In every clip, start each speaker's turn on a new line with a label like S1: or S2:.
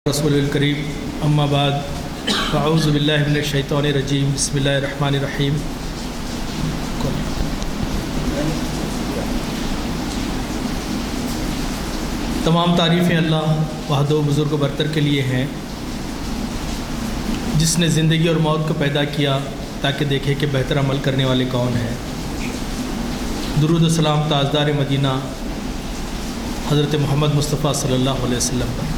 S1: رسول الکریم اما بعد فاعوذ باللہ من الشیطان الرجیم بسم اللہ الرحمن الرحیم۔ تمام تعریفیں اللہ وحدہ و بزرگ و برتر کے لیے ہیں، جس نے زندگی اور موت کو پیدا کیا تاکہ دیکھے کہ بہتر عمل کرنے والے کون ہیں۔ درود و سلام تاجدار مدینہ حضرت محمد مصطفیٰ صلی اللہ علیہ وسلم پر۔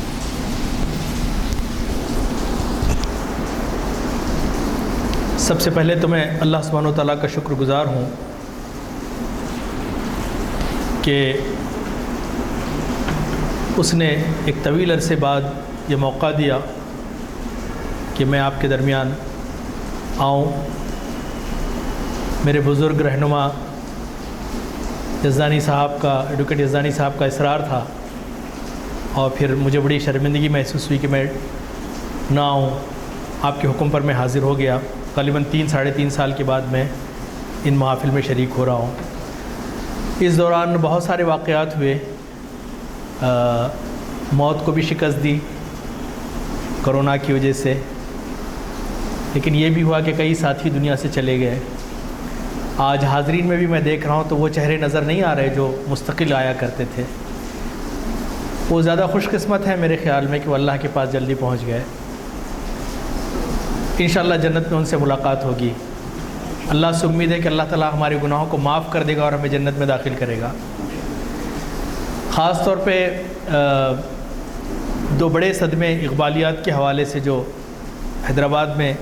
S1: سب سے پہلے تو میں اللہ سبحانہ و تعالیٰ کا شکر گزار ہوں کہ اس نے ایک طویل عرصے بعد یہ موقع دیا کہ میں آپ کے درمیان آؤں۔ میرے بزرگ رہنما یزدانی صاحب کا ایڈوکیٹ یزدانی صاحب کا اصرار تھا، اور پھر مجھے بڑی شرمندگی محسوس ہوئی کہ میں نہ آؤں۔ آپ کے حکم پر میں حاضر ہو گیا۔ غالباً 3-3.5 سال کے بعد میں ان محافل میں شریک ہو رہا ہوں۔ اس دوران بہت سارے واقعات ہوئے، موت کو بھی شکست دی کرونا کی وجہ سے، لیکن یہ بھی ہوا کہ کئی ساتھی دنیا سے چلے گئے۔ آج حاضرین میں بھی میں دیکھ رہا ہوں تو وہ چہرے نظر نہیں آ رہے جو مستقل آیا کرتے تھے۔ وہ زیادہ خوش قسمت ہیں میرے خیال میں کہ وہ اللہ کے پاس جلدی پہنچ گئے۔ انشاءاللہ جنت میں ان سے ملاقات ہوگی۔ اللہ سے امید ہے کہ اللہ تعالیٰ ہمارے گناہوں کو معاف کر دے گا اور ہمیں جنت میں داخل کرے گا۔ خاص طور پہ دو بڑے صدمے اقبالیات کے حوالے سے جو حیدرآباد میں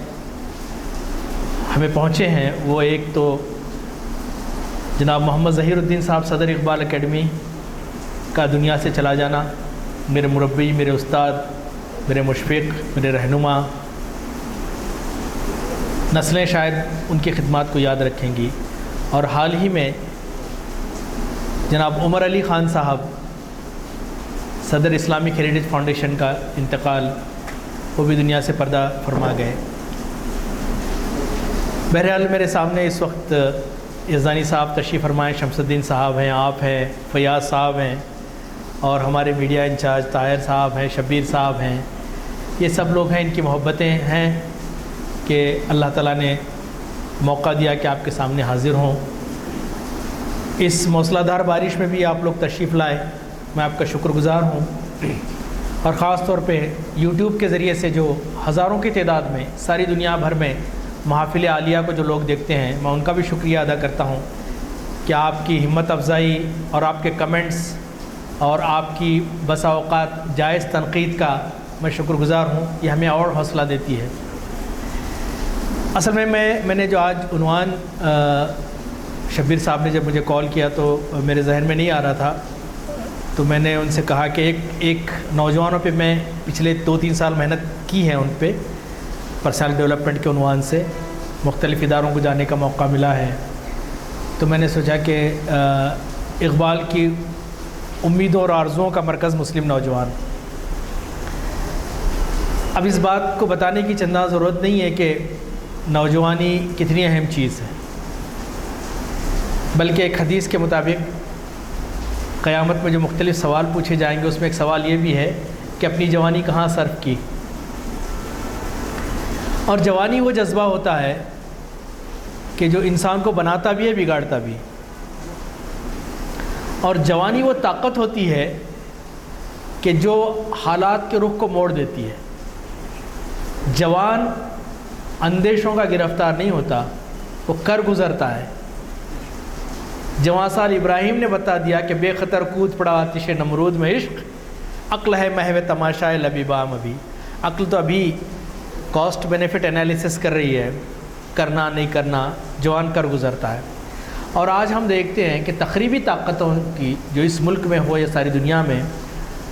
S1: ہمیں پہنچے ہیں، وہ ایک تو جناب محمد ظہیر الدین صاحب صدر اقبال اکیڈمی کا دنیا سے چلا جانا۔ میرے مربی، میرے استاد، میرے مشفق، میرے رہنما، نسلیں شاید ان کی خدمات کو یاد رکھیں گی۔ اور حال ہی میں جناب عمر علی خان صاحب صدر اسلامک ہیریٹیج فاؤنڈیشن کا انتقال، وہ بھی دنیا سے پردہ فرما گئے۔ بہرحال میرے سامنے اس وقت یزدانی صاحب تشریف فرمائے، شمس الدین صاحب ہیں، آپ ہیں، فیاض صاحب ہیں، اور ہمارے میڈیا انچارج طاہر صاحب ہیں، شبیر صاحب ہیں۔ یہ سب لوگ ہیں، ان کی محبتیں ہیں کہ اللہ تعالیٰ نے موقع دیا کہ آپ کے سامنے حاضر ہوں۔ اس موسلا دھار بارش میں بھی آپ لوگ تشریف لائے، میں آپ کا شکر گزار ہوں۔ اور خاص طور پہ یوٹیوب کے ذریعے سے جو ہزاروں کی تعداد میں ساری دنیا بھر میں محافل عالیہ کو جو لوگ دیکھتے ہیں، میں ان کا بھی شکریہ ادا کرتا ہوں کہ آپ کی ہمت افزائی اور آپ کے کمنٹس اور آپ کی بسا اوقات جائز تنقید کا میں شکر گزار ہوں۔ یہ ہمیں اور حوصلہ دیتی ہے۔ اصل میں نے جو آج عنوان شبیر صاحب نے جب مجھے کال کیا تو میرے ذہن میں نہیں آ رہا تھا، تو میں نے ان سے کہا کہ ایک نوجوانوں پہ میں پچھلے 2-3 سال محنت کی ہے، ان پہ پرسنل ڈیولپمنٹ کے عنوان سے مختلف اداروں کو جانے کا موقع ملا ہے۔ تو میں نے سوچا کہ اقبال کی امیدوں اور آرزوؤں کا مرکز مسلم نوجوان۔ اب اس بات کو بتانے کی چندہ ضرورت نہیں ہے کہ نوجوانی کتنی اہم چیز ہے، بلکہ ایک حدیث کے مطابق قیامت میں جو مختلف سوال پوچھے جائیں گے، اس میں ایک سوال یہ بھی ہے کہ اپنی جوانی کہاں صرف کی۔ اور جوانی وہ جذبہ ہوتا ہے کہ جو انسان کو بناتا بھی ہے، بگاڑتا بھی۔ اور جوانی وہ طاقت ہوتی ہے کہ جو حالات کے رخ کو موڑ دیتی ہے۔ جوان اندیشوں کا گرفتار نہیں ہوتا، وہ کر گزرتا ہے۔ جوان سال ابراہیم نے بتا دیا کہ بے خطر کود پڑا آتش نمرود میں عشق، عقل ہے محو تماشائے لبیبام۔ ابھی عقل تو ابھی کاسٹ بینیفٹ انالیسس کر رہی ہے، کرنا نہیں کرنا، جوان کر گزرتا ہے۔ اور آج ہم دیکھتے ہیں کہ تخریبی طاقتوں کی جو اس ملک میں ہو یا ساری دنیا میں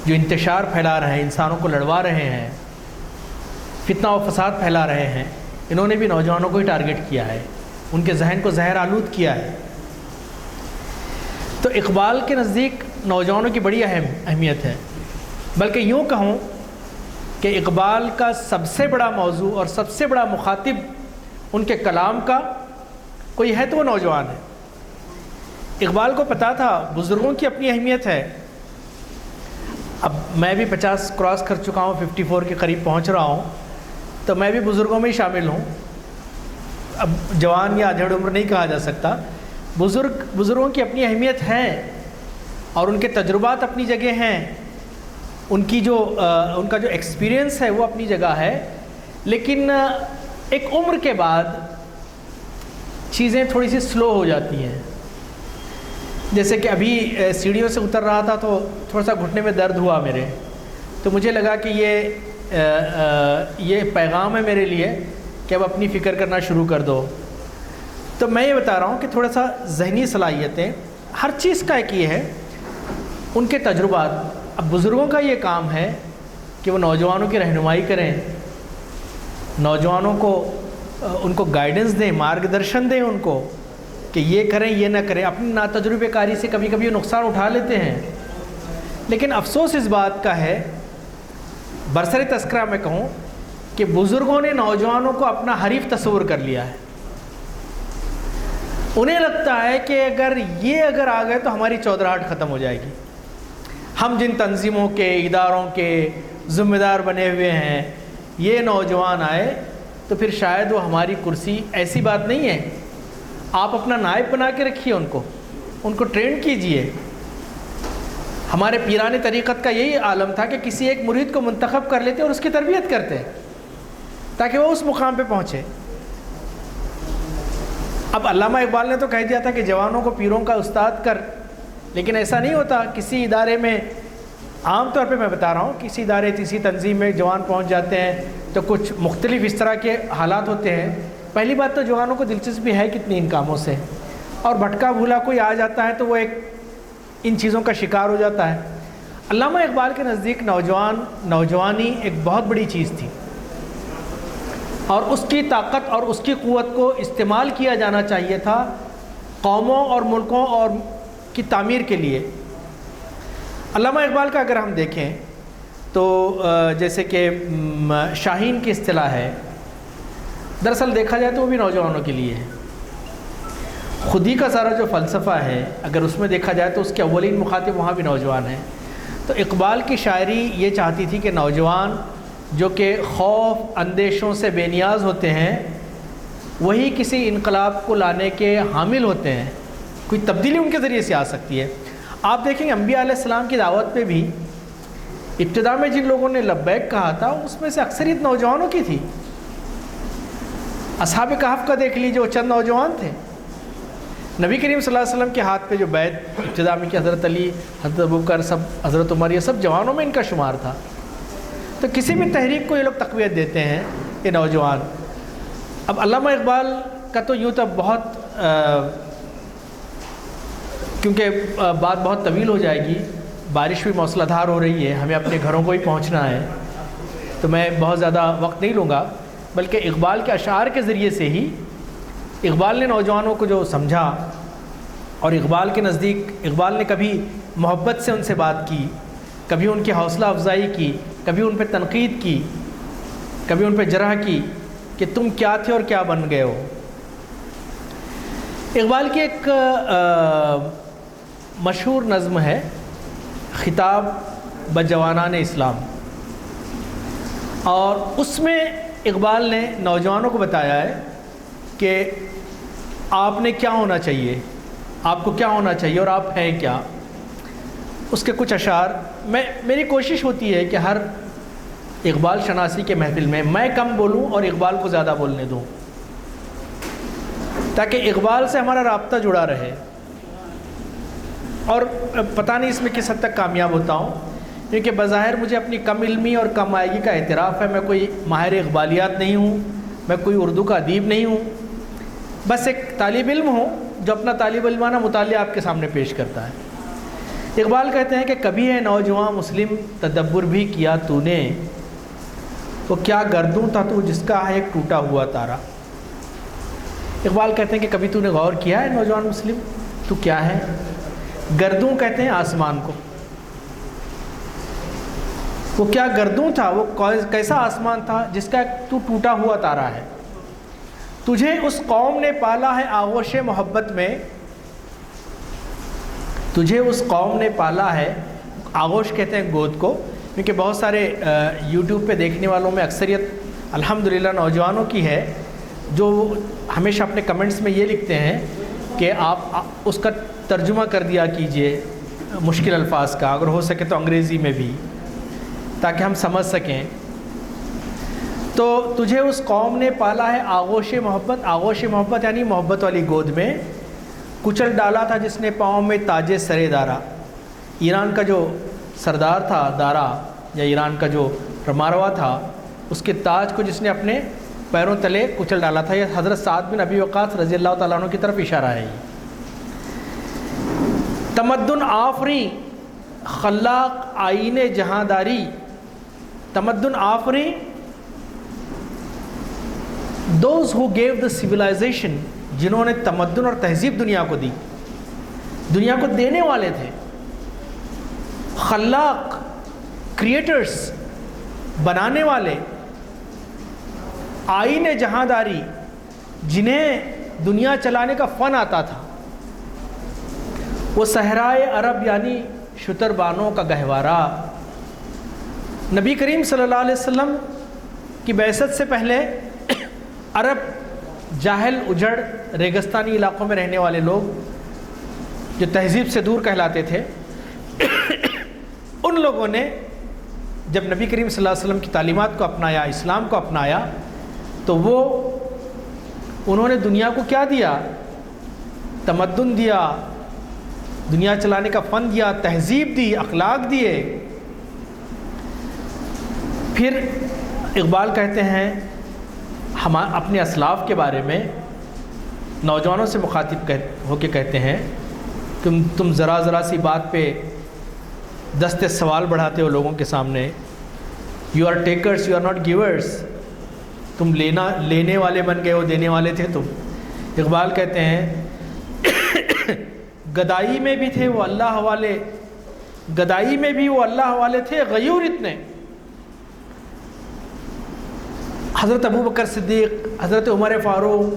S1: جو انتشار پھیلا رہے ہیں، انسانوں کو لڑوا رہے ہیں، فتنہ و فساد پھیلا رہے ہیں، انہوں نے بھی نوجوانوں کو ہی ٹارگٹ کیا ہے، ان کے ذہن کو زہر آلود کیا ہے۔ تو اقبال کے نزدیک نوجوانوں کی بڑی اہمیت ہے، بلکہ یوں کہوں کہ اقبال کا سب سے بڑا موضوع اور سب سے بڑا مخاطب ان کے کلام کا کوئی ہے تو وہ نوجوان ہے۔ اقبال کو پتہ تھا بزرگوں کی اپنی اہمیت ہے، اب میں بھی 50 کراس کر چکا ہوں، 54 کے قریب پہنچ رہا ہوں، تو میں بھی بزرگوں میں ہی شامل ہوں. اب جوان یا اجڑ عمر نہیں کہا جا سکتا. بزرگوں کی اپنی اہمیت ہے اور ان کے تجربات اپنی جگہ ہیں، ان کا جو ایکسپیرینس ہے وہ اپنی جگہ ہے. لیکن ایک عمر کے بعد چیزیں تھوڑی سی سلو ہو جاتی ہیں. جیسے کہ ابھی سیڑھیوں سے اتر رہا تھا تو تھوڑا سا گھٹنے میں درد ہوا میرے، تو مجھے لگا کہ یہ پیغام ہے میرے لیے کہ اب اپنی فکر کرنا شروع کر دو. تو میں یہ بتا رہا ہوں کہ تھوڑا سا ذہنی صلاحیتیں، ہر چیز کا ایک یہ ہے ان کے تجربات. اب بزرگوں کا یہ کام ہے کہ وہ نوجوانوں کی رہنمائی کریں، نوجوانوں کو ان کو گائیڈنس دیں، مارگدرشن دیں ان کو کہ یہ کریں یہ نہ کریں. اپنی ناتجربہ کاری سے کبھی کبھی نقصان اٹھا لیتے ہیں، لیکن افسوس اس بات کا ہے، برسر تذکرہ میں کہوں کہ بزرگوں نے نوجوانوں کو اپنا حریف تصور کر لیا ہے. انہیں لگتا ہے کہ اگر آ گئے تو ہماری چودراہٹ ختم ہو جائے گی. ہم جن تنظیموں کے، اداروں کے ذمہ دار بنے ہوئے ہیں، یہ نوجوان آئے تو پھر شاید وہ ہماری کرسی. ایسی بات نہیں ہے. آپ اپنا نائب بنا کے رکھیے ان کو ٹرین کیجئے. ہمارے پیران طریقت کا یہی عالم تھا کہ کسی ایک مرید کو منتخب کر لیتے اور اس کی تربیت کرتے تاکہ وہ اس مقام پہ پہنچے. اب علامہ اقبال نے تو کہہ دیا تھا کہ جوانوں کو پیروں کا استاد کر، لیکن ایسا نہیں ہوتا. کسی ادارے میں، عام طور پہ میں بتا رہا ہوں، کسی ادارے کسی تنظیم میں جوان پہنچ جاتے ہیں تو کچھ مختلف اس طرح کے حالات ہوتے ہیں. پہلی بات تو جوانوں کو دلچسپی ہے کتنی ان کاموں سے، اور بھٹکا بھولا کوئی آ جاتا ہے تو وہ ان چیزوں کا شکار ہو جاتا ہے. علامہ اقبال کے نزدیک نوجوانی ایک بہت بڑی چیز تھی، اور اس کی طاقت اور اس کی قوت کو استعمال کیا جانا چاہیے تھا قوموں اور ملکوں اور کی تعمیر کے لیے. علامہ اقبال کا اگر ہم دیکھیں تو جیسے کہ شاہین کی اصطلاح ہے، دراصل دیکھا جائے تو وہ بھی نوجوانوں کے لیے ہے. خودی کا سارا جو فلسفہ ہے اگر اس میں دیکھا جائے تو اس کے اولین مخاطب وہاں بھی نوجوان ہیں. تو اقبال کی شاعری یہ چاہتی تھی کہ نوجوان جو کہ خوف اندیشوں سے بے نیاز ہوتے ہیں وہی کسی انقلاب کو لانے کے حامل ہوتے ہیں. کوئی تبدیلی ان کے ذریعے سے آ سکتی ہے. آپ دیکھیں انبیاء علیہ السلام کی دعوت پہ بھی ابتدا میں جن لوگوں نے لبیک کہا تھا اس میں سے اکثریت نوجوانوں کی تھی. اصحاب کہف کا دیکھ لیجیے، وہ چند نوجوان تھے. نبی کریم صلی اللہ علیہ وسلم کے ہاتھ پہ جو بیعت ابتدا میں کی، حضرت علی، حضرت ابوبکر، سب حضرت عمر، یہ سب جوانوں میں ان کا شمار تھا. تو کسی بھی تحریک کو یہ لوگ تقویت دیتے ہیں یہ نوجوان. اب علامہ اقبال کا تو یوں تو بہت کیونکہ بات بہت طویل ہو جائے گی، بارش بھی موسلا دھار ہو رہی ہے، ہمیں اپنے گھروں کو ہی پہنچنا ہے، تو میں بہت زیادہ وقت نہیں لوں گا. بلکہ اقبال کے اشعار کے ذریعے سے ہی اقبال نے نوجوانوں کو جو سمجھا، اور اقبال کے نزدیک اقبال نے کبھی محبت سے ان سے بات کی، کبھی ان کی حوصلہ افزائی کی، کبھی ان پہ تنقید کی، کبھی ان پہ جرح کی کہ تم کیا تھے اور کیا بن گئے ہو. اقبال کی ایک مشہور نظم ہے خطاب بجوانان اسلام، اور اس میں اقبال نے نوجوانوں کو بتایا ہے کہ آپ نے کیا ہونا چاہیے، آپ کو کیا ہونا چاہیے اور آپ ہیں کیا. اس کے کچھ اشعار میری کوشش ہوتی ہے کہ ہر اقبال شناسی کے محفل میں کم بولوں اور اقبال کو زیادہ بولنے دوں، تاکہ اقبال سے ہمارا رابطہ جڑا رہے. اور پتہ نہیں اس میں کس حد تک کامیاب ہوتا ہوں، کیونکہ بظاہر مجھے اپنی کم علمی اور کم آئیگی کا اعتراف ہے. میں کوئی ماہر اقبالیات نہیں ہوں، میں کوئی اردو کا ادیب نہیں ہوں، بس ایک طالب علم ہوں جو اپنا طالب علمانہ مطالعہ آپ کے سامنے پیش کرتا ہے. اقبال کہتے ہیں کہ کبھی ہے نوجوان مسلم تدبر بھی کیا تو نے، وہ کیا گردوں تھا تو جس کا ہے ایک ٹوٹا ہوا تارا. اقبال کہتے ہیں کہ کبھی تو نے غور کیا ہے نوجوان مسلم تو کیا ہے. گردوں کہتے ہیں آسمان کو. وہ کیا گردوں تھا، وہ کیسا آسمان تھا جس کا تو ٹوٹا ہوا تارا ہے. تجھے اس قوم نے پالا ہے آغوش محبت میں، تجھے اس قوم نے پالا ہے، آغوش کہتے ہیں گود کو، کیونکہ بہت سارے یوٹیوب پہ دیکھنے والوں میں اکثریت الحمدللہ نوجوانوں کی ہے جو ہمیشہ اپنے کمنٹس میں یہ لکھتے ہیں کہ آپ اس کا ترجمہ کر دیا کیجئے مشکل الفاظ کا، اگر ہو سکے تو انگریزی میں بھی، تاکہ ہم سمجھ سکیں۔ تو تجھے اس قوم نے پالا ہے آغوش محبت، آغوش محبت یعنی محبت والی گود میں، کچل ڈالا تھا جس نے پاؤں میں تاج سرے دارا۔ ایران کا جو سردار تھا دارا، یا ایران کا جو ماروا تھا، اس کے تاج کو جس نے اپنے پیروں تلے کچل ڈالا تھا۔ یہ حضرت سعد بن ابی وقاص رضی اللہ تعالیٰ عنہ کی طرف اشارہ ہے۔ تمدن آفری خلاق آئین جہاں داری، تمدن آفری those who gave the civilization, جنہوں نے تمدن اور تہذیب دنیا کو دی، دنیا کو دینے والے تھے۔ خلاق کریٹرز، بنانے والے، آئین جہاں داری، جنہیں دنیا چلانے کا فن آتا تھا۔ وہ صحرائے عرب یعنی شتر بانوں کا گہوارہ۔ نبی کریم صلی اللہ علیہ وسلم کی بعثت سے پہلے عرب جاہل اجڑ ریگستانی علاقوں میں رہنے والے لوگ جو تہذیب سے دور کہلاتے تھے، ان لوگوں نے جب نبی کریم صلی اللہ علیہ وسلم کی تعلیمات کو اپنایا، اسلام کو اپنایا، تو انہوں نے دنیا کو کیا دیا؟ تمدن دیا، دنیا چلانے کا فن دیا، تہذیب دی، اخلاق دیے۔ پھر اقبال کہتے ہیں ہم اپنے اسلاف کے بارے میں نوجوانوں سے مخاطب ہو کے کہتے ہیں، تم ذرا سی بات پہ دست سوال بڑھاتے ہو لوگوں کے سامنے۔ You are takers, you are not givers. تم لینے والے بن گئے ہو، دینے والے تھے تم۔ اقبال کہتے ہیں گدائی میں بھی تھے وہ اللہ والے، گدائی میں بھی وہ اللہ والے تھے غیور اتنے۔ حضرت ابو بکر صدیق، حضرت عمر فاروق،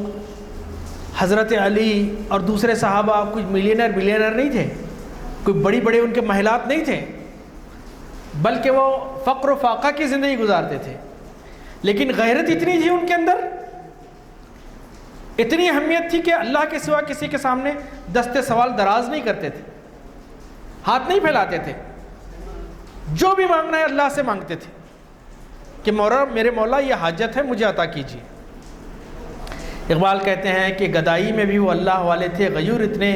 S1: حضرت علی اور دوسرے صحابہ کچھ ملینئر بلینئر نہیں تھے، کوئی بڑی بڑے ان کے محلات نہیں تھے، بلکہ وہ فقر و فاقہ کی زندگی گزارتے تھے۔ لیکن غیرت اتنی تھی ان کے اندر، اتنی اہمیت تھی کہ اللہ کے سوا کسی کے سامنے دست سوال دراز نہیں کرتے تھے، ہاتھ نہیں پھیلاتے تھے، جو بھی مانگنا ہے اللہ سے مانگتے تھے کہ میرے مولا یہ حاجت ہے مجھے عطا کیجیے۔ اقبال کہتے ہیں کہ گدائی میں بھی وہ اللہ والے تھے غیور اتنے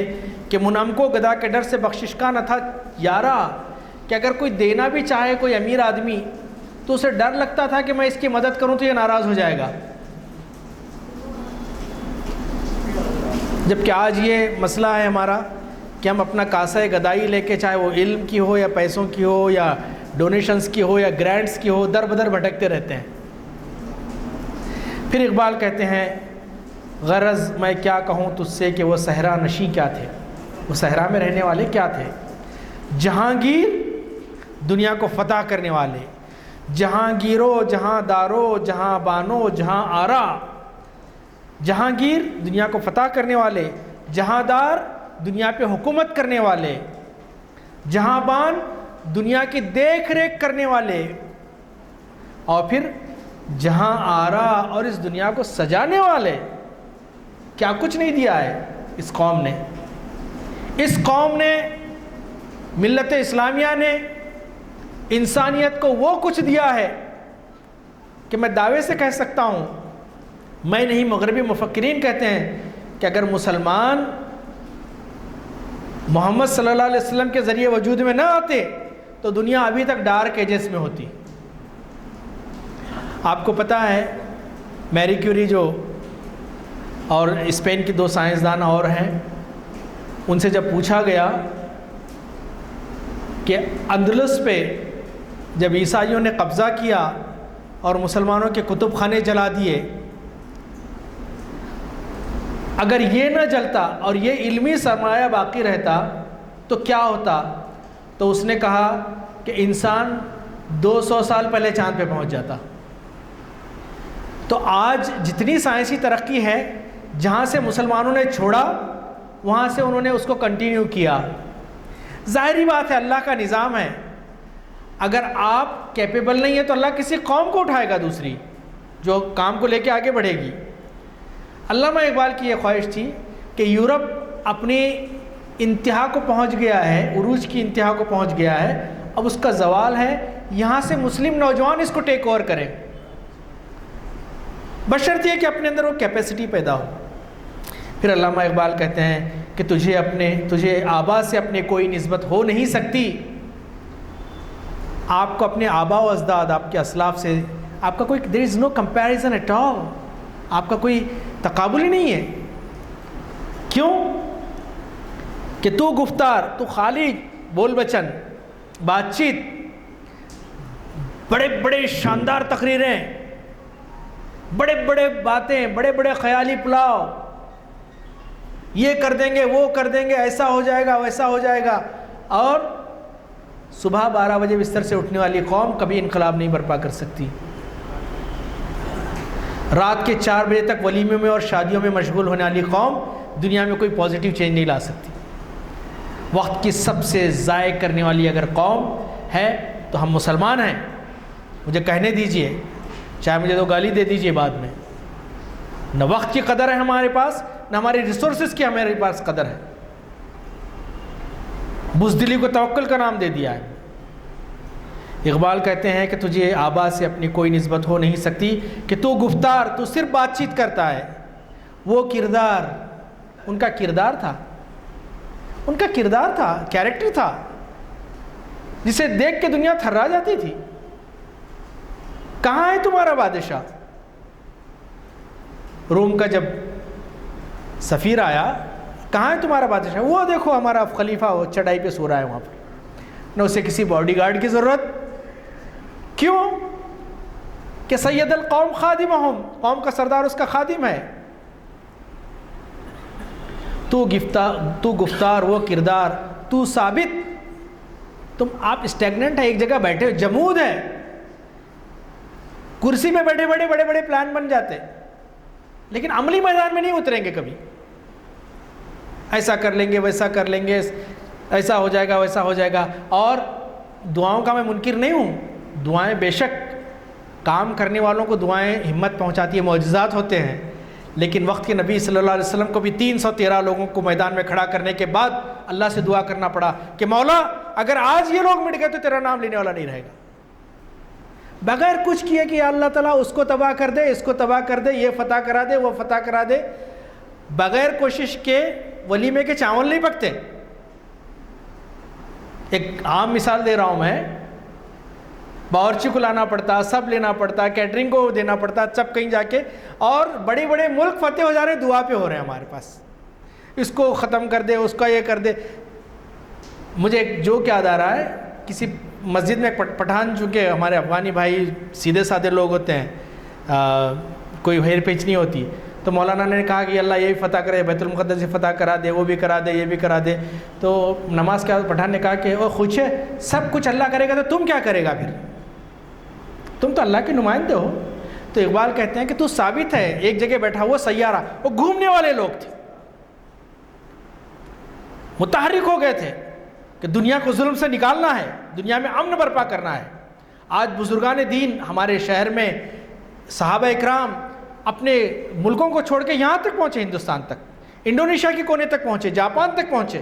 S1: کہ منعم کو گدا کے ڈر سے بخشش کا نہ تھا یارا، کہ اگر کوئی دینا بھی چاہے کوئی امیر آدمی تو اسے ڈر لگتا تھا کہ میں اس کی مدد کروں تو یہ ناراض ہو جائے گا۔ جبکہ آج یہ مسئلہ ہے ہمارا کہ ہم اپنا کاسہ گدائی لے کے، چاہے وہ علم کی ہو یا پیسوں کی ہو یا ڈونیشنز کی ہو یا گرانٹس کی ہو، در بدر بھٹکتے رہتے ہیں۔ پھر اقبال کہتے ہیں غرض میں کیا کہوں تجھ سے کہ وہ صحرا نشیں کیا تھے، وہ صحرا میں رہنے والے کیا تھے؟ جہانگیر، دنیا کو فتح کرنے والے، جہانگیرو جہاں دارو جہاں بانو جہاں آرا۔ جہانگیر دنیا کو فتح کرنے والے، جہاں دار دنیا پہ حکومت کرنے والے، جہاں بان دنیا کی دیکھ ریکھ کرنے والے، اور پھر جہاں آرا اور اس دنیا کو سجانے والے۔ کیا کچھ نہیں دیا ہے اس قوم نے؟ اس قوم نے، ملت اسلامیہ نے انسانیت کو وہ کچھ دیا ہے کہ میں دعوے سے کہہ سکتا ہوں، میں نہیں مغربی مفکرین کہتے ہیں کہ اگر مسلمان محمد صلی اللہ علیہ وسلم کے ذریعے وجود میں نہ آتے تو دنیا ابھی تک ڈارک ایجز میں ہوتی۔ آپ کو پتہ ہے میری کیوری جو اور اسپین کی 2 سائنسدان اور ہیں، ان سے جب پوچھا گیا کہ اندلس پہ جب عیسائیوں نے قبضہ کیا اور مسلمانوں کے کتب خانے جلا دیے، اگر یہ نہ جلتا اور یہ علمی سرمایہ باقی رہتا تو کیا ہوتا؟ تو اس نے کہا کہ انسان 200 سال پہلے چاند پہ پہنچ جاتا۔ تو آج جتنی سائنسی ترقی ہے، جہاں سے مسلمانوں نے چھوڑا وہاں سے انہوں نے اس کو کنٹینیو کیا۔ ظاہری بات ہے اللہ کا نظام ہے، اگر آپ کیپیبل نہیں ہیں تو اللہ کسی قوم کو اٹھائے گا دوسری جو کام کو لے کے آگے بڑھے گی۔ علامہ اقبال کی یہ خواہش تھی کہ یورپ اپنی انتہا کو پہنچ گیا ہے، عروج کی انتہا کو پہنچ گیا ہے، اب اس کا زوال ہے، یہاں سے مسلم نوجوان اس کو ٹیک اوور کریں، بشرط یہ کہ اپنے اندر وہ کیپیسٹی پیدا ہو۔ پھر علامہ اقبال کہتے ہیں کہ تجھے آبا سے اپنے کوئی نسبت ہو نہیں سکتی، آپ کو اپنے آبا و اجداد، آپ کے اسلاف سے آپ کا کوئی there is no comparison at all، آپ کا کوئی تقابل ہی نہیں ہے۔ کیوں؟ کہ تو گفتار، تو خالی بول بچن، بات چیت، بڑے بڑے شاندار تقریریں، بڑے بڑے باتیں، بڑے بڑے خیالی پلاؤ، یہ کر دیں گے وہ کر دیں گے، ایسا ہو جائے گا ویسا ہو جائے گا، اور صبح 12 بجے بستر سے اٹھنے والی قوم کبھی انقلاب نہیں برپا کر سکتی، رات کے 4 بجے تک ولیمے میں اور شادیوں میں مشغول ہونے والی قوم دنیا میں کوئی پازیٹیو چینج نہیں لا سکتی۔ وقت کی سب سے ضائع کرنے والی اگر قوم ہے تو ہم مسلمان ہیں، مجھے کہنے دیجئے، چاہے مجھے تو گالی دے دیجئے بعد میں، نہ وقت کی قدر ہے ہمارے پاس، نہ ہمارے ریسورسز کی ہمارے پاس قدر ہے، بزدلی کو توکل کا نام دے دیا ہے۔ اقبال کہتے ہیں کہ تجھے آبا سے اپنی کوئی نسبت ہو نہیں سکتی، کہ تو گفتار، تو صرف بات چیت کرتا ہے، وہ کردار، ان کا کردار تھا، ان کا کردار تھا، کیریکٹر تھا، جسے دیکھ کے دنیا تھرا جاتی تھی۔ کہاں ہے تمہارا بادشاہ؟ روم کا جب سفیر آیا، کہاں ہے تمہارا بادشاہ؟ وہ دیکھو ہمارا خلیفہ وہ چڑھائی پہ سو رہا ہے وہاں پر، نہ اسے کسی باڈی گارڈ کی ضرورت۔ کیوں؟ کہ سید القوم خادمہم، قوم کا سردار اس کا خادم ہے۔ تو گفتار وہ کردار، تو ثابت، آپ اسٹیگننٹ ہے، ایک جگہ بیٹھے، جمود ہے، کرسی پہ بیٹھے بڑے بڑے بڑے پلان بن جاتے، لیکن عملی میدان میں نہیں اتریں گے کبھی۔ ایسا کر لیں گے ویسا کر لیں گے، ایسا ہو جائے گا ویسا ہو جائے گا۔ اور دعاؤں کا میں منکر نہیں ہوں، دعائیں بے شک کام کرنے والوں کو دعائیں ہمت پہنچاتی ہیں، معجزات ہوتے ہیں، لیکن وقت کے نبی صلی اللہ علیہ وسلم کو بھی 313 لوگوں کو میدان میں کھڑا کرنے کے بعد اللہ سے دعا کرنا پڑا کہ مولا اگر آج یہ لوگ مٹ گئے تو تیرا نام لینے والا نہیں رہے گا، بغیر کچھ کیے کہ اللہ تعالیٰ اس کو تباہ کر دے، اس کو تباہ کر دے، یہ فتح کرا دے، وہ فتح کرا دے، بغیر کوشش کے ولیمے کے چاول نہیں پکتے۔ ایک عام مثال دے رہا ہوں میں، باورچی کو لانا پڑتا، سب لینا پڑتا، کیٹرنگ کو دینا پڑتا، سب کہیں جا کے، اور بڑے بڑے ملک فتح ہو جا رہے ہیں، دعا پہ ہو رہے ہیں ہمارے پاس، اس کو ختم کر دے، اس کا یہ کر دے۔ مجھے ایک جوک یاد آ رہا ہے، کسی مسجد میں پٹھان، چونکہ ہمارے افغانی بھائی سیدھے سادھے لوگ ہوتے ہیں، کوئی ہیر پیچ نہیں ہوتی، تو مولانا نے کہا کہ اللہ یہی فتح کرے، بیت المقدس سے فتح کرا دے، وہ بھی کرا دے، یہ بھی کرا دے۔ تو نماز کے بعد پٹھان نے کہا کہ او خوش ہے، سب کچھ اللہ کرے گا تو تم کیا کرے گا پھر؟ تم تو اللہ کے نمائندے ہو۔ تو اقبال کہتے ہیں کہ تو ثابت ہے، ایک جگہ بیٹھا ہوا سیارہ، وہ گھومنے والے لوگ تھے، متحرک ہو گئے تھے کہ دنیا کو ظلم سے نکالنا ہے، دنیا میں امن برپا کرنا ہے۔ آج بزرگان دین ہمارے شہر میں، صحابہ اکرام اپنے ملکوں کو چھوڑ کے یہاں تک پہنچے، ہندوستان تک، انڈونیشیا کے کونے تک پہنچے، جاپان تک پہنچے۔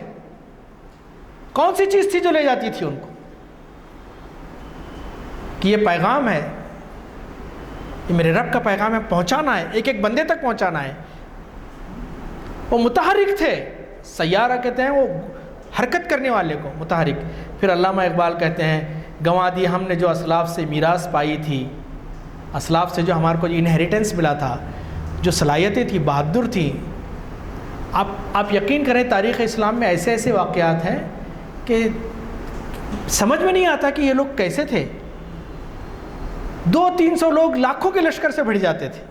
S1: کون سی چیز تھی جو لے جاتی تھی ان کو؟ کہ یہ پیغام ہے، یہ میرے رب کا پیغام ہے، پہنچانا ہے، ایک ایک بندے تک پہنچانا ہے۔ وہ متحرک تھے، سیارہ کہتے ہیں وہ حرکت کرنے والے کو، متحرک۔ پھر علامہ اقبال کہتے ہیں گنوا دی ہم نے جو اسلاف سے میراث پائی تھی، اسلاف سے جو ہمارے کو انہیریٹنس ملا تھا، جو صلاحیتیں تھیں، بہادر تھیں۔ آپ یقین کریں، تاریخ اسلام میں ایسے ایسے واقعات ہیں کہ سمجھ میں نہیں آتا کہ یہ لوگ کیسے تھے۔ 200-300 لوگ لاکھوں کے لشکر سے بھڑ جاتے تھے۔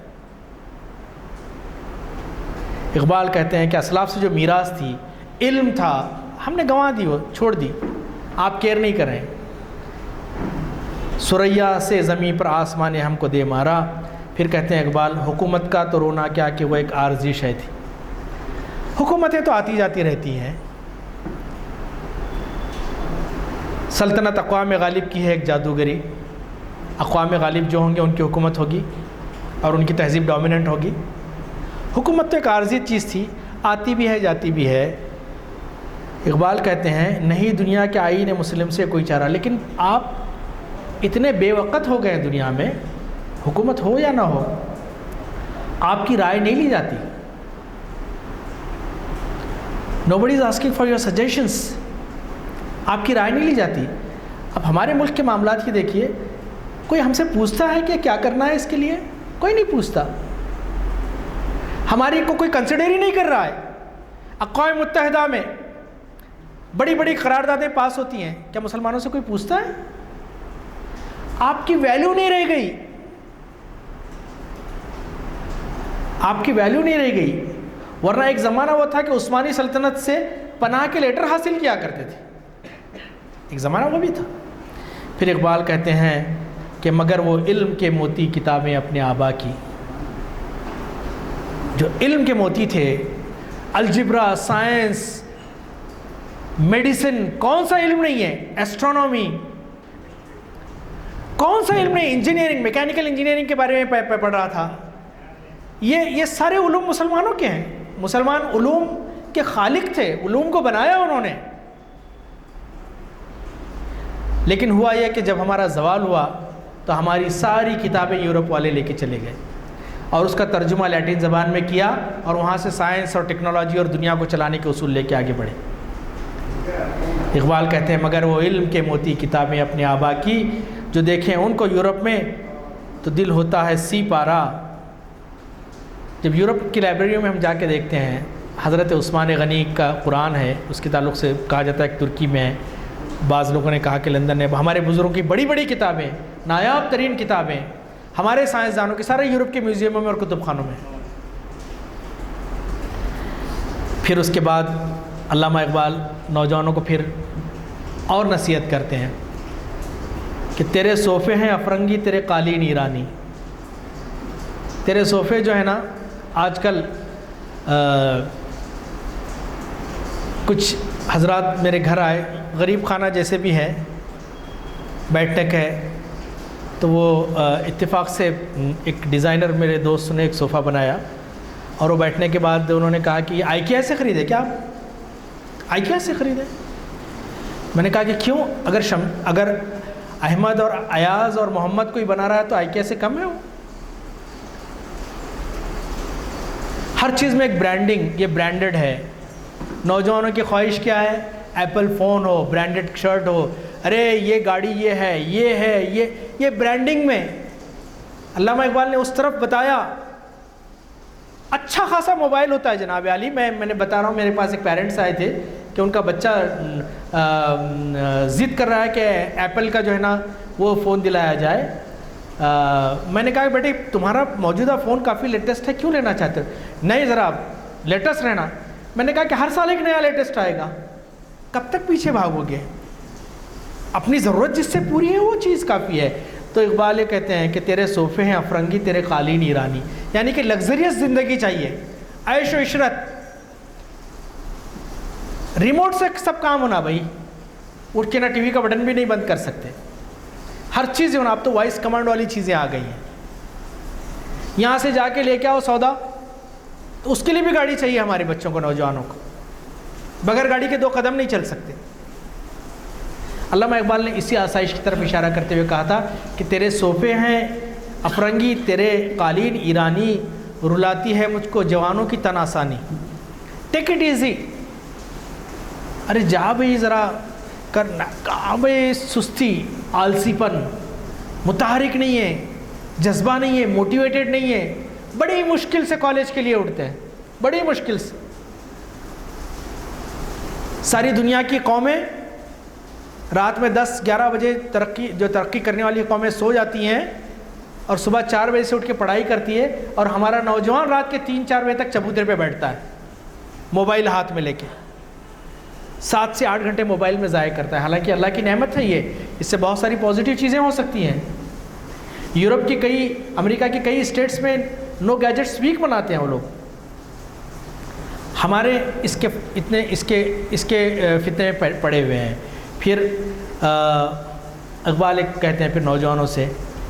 S1: اقبال کہتے ہیں کہ اسلاف سے جو میراث تھی، علم تھا، ہم نے گنوا دی، وہ چھوڑ دی، آپ کیئر نہیں کر رہے ہیں۔ سریا سے زمین پر آسمان نے ہم کو دے مارا۔ پھر کہتے ہیں اقبال، حکومت کا تو رونا کیا کہ وہ ایک عارضی شے تھی۔ حکومتیں تو آتی جاتی رہتی ہیں، سلطنت اقوام غالب کی ہے ایک جادوگری. اقوام غالب جو ہوں گے ان کی حکومت ہوگی اور ان کی تہذیب ڈومیننٹ ہوگی. حکومت تو ایک عارضی چیز تھی, آتی بھی ہے جاتی بھی ہے. اقبال کہتے ہیں نہیں دنیا کے آئین مسلم سے کوئی چارہ. لیکن آپ اتنے بے وقت ہو گئے دنیا میں, حکومت ہو یا نہ ہو آپ کی رائے نہیں لی جاتی. nobody is asking for your suggestions. آپ کی رائے نہیں لی جاتی. اب ہمارے ملک کے معاملات کی دیکھیے, کوئی ہم سے پوچھتا ہے کہ کیا کرنا ہے اس کے لیے؟ کوئی نہیں پوچھتا. ہماری کو کوئی کنسیڈر ہی نہیں کر رہا ہے. اقوام متحدہ میں بڑی بڑی قراردادیں پاس ہوتی ہیں, کیا مسلمانوں سے کوئی پوچھتا ہے؟ آپ کی ویلیو نہیں رہ گئی, آپ کی ویلیو نہیں رہ گئی. ورنہ ایک زمانہ وہ تھا کہ عثمانی سلطنت سے پناہ کے لیٹر حاصل کیا کرتے تھے, ایک زمانہ وہ بھی تھا. پھر اقبال کہتے ہیں کہ مگر وہ علم کے موتی کتابیں اپنے آبا کی. جو علم کے موتی تھے, الجبرا, سائنس, میڈیسن, کون سا علم نہیں ہے؟ ایسٹرونومی, کون سا علم نہیں؟ انجینئرنگ, میکینیکل انجینئرنگ کے بارے میں پڑھ رہا تھا. یہ سارے علوم مسلمانوں کے ہیں. مسلمان علوم کے خالق تھے, علوم کو بنایا انہوں نے. لیکن ہوا یہ کہ جب ہمارا زوال ہوا تو ہماری ساری کتابیں یورپ والے لے کے چلے گئے اور اس کا ترجمہ لیٹن زبان میں کیا, اور وہاں سے سائنس اور ٹیکنالوجی اور دنیا کو چلانے کے اصول لے کے آگے بڑھے. اقبال کہتے ہیں مگر وہ علم کے موتی کتابیں اپنے آبا کی. جو دیکھیں ان کو یورپ میں تو دل ہوتا ہے سی پارا. جب یورپ کی لائبریریوں میں ہم جا کے دیکھتے ہیں, حضرت عثمان غنی کا قرآن ہے, اس کے تعلق سے کہا جاتا ہے کہ ترکی میں ہے, بعض لوگوں نے کہا کہ لندن میں. ہمارے بزرگوں کی بڑی بڑی کتابیں, نایاب ترین کتابیں ہمارے سائنسدانوں کے سارے یورپ کے میوزیموں میں اور کتب خانوں میں. پھر اس کے بعد علامہ اقبال نوجوانوں کو پھر اور نصیحت کرتے ہیں کہ تیرے صوفے ہیں افرنگی تیرے قالین ایرانی. تیرے صوفے جو ہے نا, آج کل کچھ حضرات میرے گھر آئے, غریب خانہ جیسے بھی ہے, بیٹھک ہے, تو وہ اتفاق سے ایک ڈیزائنر میرے دوست نے ایک صوفہ بنایا, اور وہ بیٹھنے کے بعد انہوں نے کہا کہ آئیکیا سے خریدے کیا آپ؟ آئیکیا سے خریدے؟ میں نے کہا کہ کیوں؟ اگر احمد اور ایاز اور محمد کوئی بنا رہا ہے تو آئیکیا سے کم ہے وہ؟ ہر چیز میں ایک برانڈنگ, یہ برانڈڈ ہے. نوجوانوں کی خواہش کیا ہے؟ ایپل فون ہو, برانڈڈ شرٹ ہو, ارے یہ گاڑی یہ ہے, یہ برانڈنگ میں. علامہ اقبال نے اس طرف بتایا. اچھا خاصا موبائل ہوتا ہے جناب عالی. میں نے بتا رہا ہوں, میرے پاس ایک پیرنٹس آئے تھے کہ ان کا بچہ ضد کر رہا ہے کہ ایپل کا جو ہے نا وہ فون دلایا جائے. میں نے کہا کہ بیٹے تمہارا موجودہ فون کافی لیٹسٹ ہے, کیوں لینا چاہتے ہو؟ نہیں ذرا لیٹسٹ رہنا. میں نے کہا کہ ہر سال ایک نیا لیٹسٹ آئے گا, کب تک پیچھے بھاگو گے؟ اپنی ضرورت جس سے پوری ہے وہ چیز کافی ہے. تو اقبال یہ کہتے ہیں کہ تیرے صوفے ہیں افرنگی تیرے قالین ایرانی, یعنی کہ لگزریس زندگی چاہیے, عیش و عشرت. ریموٹ سے سب کام ہونا بھائی, اٹھ کے نہ ٹی وی کا بٹن بھی نہیں بند کر سکتے, ہر چیز ہونا. اب تو وائس کمانڈ والی چیزیں آ گئی ہیں. یہاں سے جا کے لے کے آؤ سودا, تو اس کے لیے بھی گاڑی چاہیے ہمارے بچوں کو, نوجوانوں کو. بغیر گاڑی کے 2 قدم نہیں چل سکتے. علامہ اقبال نے اسی آسائش کی طرف اشارہ کرتے ہوئے کہا تھا کہ تیرے صوفے ہیں افرنگی تیرے قالین ایرانی, رلاتی ہے مجھ کو جوانوں کی تن آسانی. Take it easy. ارے جا بھائی ذرا کرنا, کہاں بھائی سستی, آلسی پن, متحرک نہیں ہے, جذبہ نہیں ہے, موٹیویٹڈ نہیں ہے. بڑی مشکل سے کالج کے لیے اٹھتے ہیں, بڑی مشکل سے. ساری دنیا کی قومیں رات میں 10-11 بجے ترقی کرنے والی قومیں سو جاتی ہیں اور صبح 4 بجے سے اٹھ کے پڑھائی کرتی ہے, اور ہمارا نوجوان رات کے 3-4 بجے تک چبوترے پہ بیٹھتا ہے موبائل ہاتھ میں لے کے, 7 سے 8 گھنٹے موبائل میں ضائع کرتا ہے. حالانکہ اللہ کی نعمت ہے یہ, اس سے بہت ساری پازیٹیو چیزیں ہو سکتی ہیں. یورپ کی امریکہ کی کئی اسٹیٹس میں نو گیجٹس ویک مناتے ہیں وہ لوگ. ہمارے اس کے فتنے پڑے ہوئے ہیں پھر اقبال ایک کہتے ہیں پھر نوجوانوں سے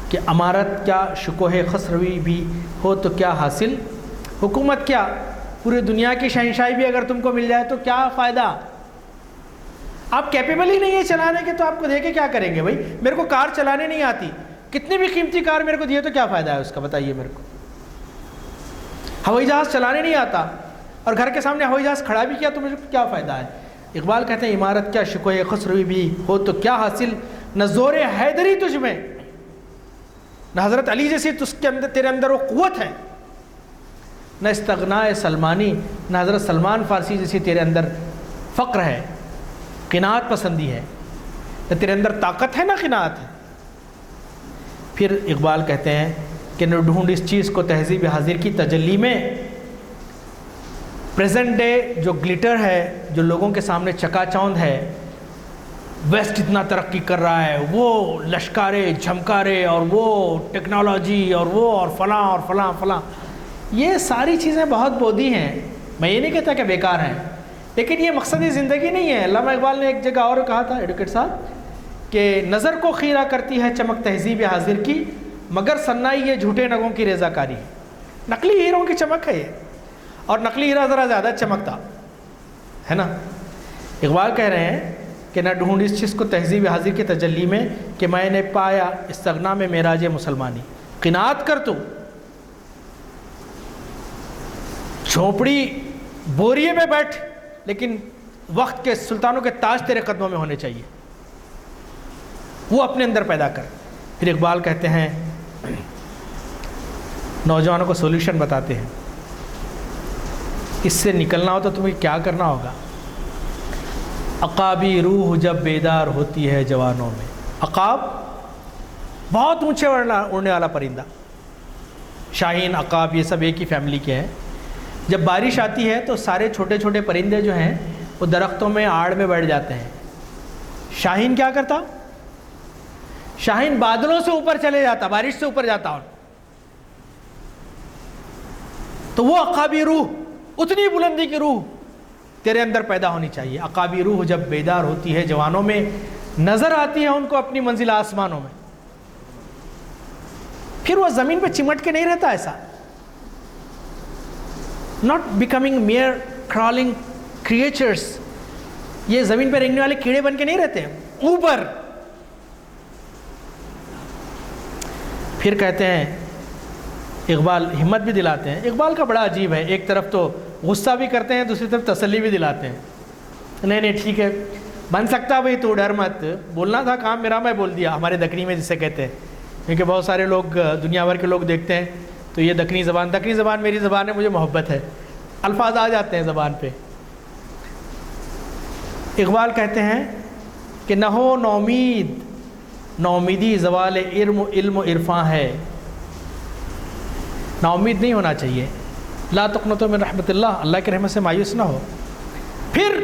S1: کہ امارت کیا شکوہ خسروی بھی ہو تو کیا حاصل، حکومت کیا پوری دنیا کی شہنشاہی بھی اگر تم کو مل جائے تو کیا فائدہ، آپ کیپیبل ہی نہیں ہے چلانے کے تو آپ کو دے کے کیا کریں گے؟ بھائی میرے کو کار چلانے نہیں آتی، کتنی بھی قیمتی کار میرے کو دیے تو کیا فائدہ ہے اس کا، بتائیے میرے کو۔ ہوائی جہاز چلانے نہیں آتا اور گھر کے سامنے ہوائی جہاز کھڑا بھی کیا تو مجھے کیا فائدہ ہے؟ اقبال کہتے ہیں عمارت کیا شکوہ خسروی بھی ہو تو کیا حاصل، نہ زور حیدری تجھ میں، نہ حضرت علی جیسی تیرے اندر وہ قوت ہے، نہ استغناء سلمانی، نہ حضرت سلمان فارسی جیسی تیرے اندر فقر ہے، قناعت پسندی ہے، نہ تیرے اندر طاقت ہے نہ قناعت ہے۔ پھر اقبال کہتے ہیں کہ نہ ڈھونڈ اس چیز کو تہذیب حاضر کی تجلی میں، پریزنٹ ڈے جو گلیٹر ہے، جو لوگوں کے سامنے چکا چوند ہے، ویسٹ اتنا ترقی کر رہا ہے، وہ لشکارے جھمکارے اور وہ ٹیکنالوجی اور وہ اور فلاں اور فلاں فلاں، یہ ساری چیزیں بہت بودھی ہیں، میں یہ نہیں کہتا کہ بیکار ہیں، لیکن یہ مقصدی زندگی نہیں ہے۔ علامہ اقبال نے ایک جگہ اور کہا تھا ایڈوکیٹ صاحب کہ نظر کو خیرہ کرتی ہے چمک تہذیب حاضر کی، مگر سنائی یہ جھوٹے نگوں کی ریزہ کاری، نقلی ہیروں کی چمک ہے یہ، اور نقلی ہیرا ذرا زیادہ چمکتا ہے نا۔ اقبال کہہ رہے ہیں کہ نہ ڈھونڈ اس چیز کو تہذیب حاضر کی تجلی میں کہ میں نے پایا استغنا میں معراج مسلمانی، قناعت کر تو، جھونپڑی بوریے میں بیٹھ، لیکن وقت کے سلطانوں کے تاج تیرے قدموں میں ہونے چاہیے، وہ اپنے اندر پیدا کر۔ پھر اقبال کہتے ہیں نوجوانوں کو سولوشن بتاتے ہیں، اس سے نکلنا ہو تو تمہیں کیا کرنا ہوگا؟ عقابی روح جب بیدار ہوتی ہے جوانوں میں، عقاب بہت اونچے اڑنے والا پرندہ، شاہین عقاب یہ سب ایک ہی فیملی کے ہیں۔ جب بارش آتی ہے تو سارے چھوٹے چھوٹے پرندے جو ہیں وہ درختوں میں آڑ میں بیٹھ جاتے ہیں، شاہین کیا کرتا؟ شاہین بادلوں سے اوپر چلے جاتا، بارش سے اوپر جاتا، اور تو وہ عقابی روح، اتنی بلندی کی روح تیرے اندر پیدا ہونی چاہیے۔ عقابی روح جب بیدار ہوتی ہے جوانوں میں، نظر آتی ہے ان کو اپنی منزل آسمانوں میں، پھر وہ زمین پہ چمٹ کے نہیں رہتا، ایسا not becoming mere crawling creatures، یہ زمین پہ رہنے والے کیڑے بن کے نہیں رہتے، اوپر۔ پھر کہتے ہیں اقبال ہمت بھی دلاتے ہیں، اقبال کا بڑا عجیب ہے، ایک طرف تو غصہ بھی کرتے ہیں، دوسری طرف تسلی بھی دلاتے ہیں، نہیں نہیں ٹھیک ہے بن سکتا بھائی، تو ڈر مت، بولنا تھا کام میرا میں بول دیا، ہمارے دکنی میں جسے کہتے ہیں، کیونکہ بہت سارے لوگ دنیا بھر کے لوگ دیکھتے ہیں تو یہ دکنی زبان میری زبان ہے، مجھے محبت ہے، الفاظ آ جاتے ہیں زبان پہ۔ اقبال کہتے ہیں کہ نہ ہو نومید، نومیدی زوال علم و عرفاں ہے، نا امید نہیں ہونا چاہیے، لا تقنطوا من رحمت اللہ، اللہ کی رحمت سے مایوس نہ ہو، پھر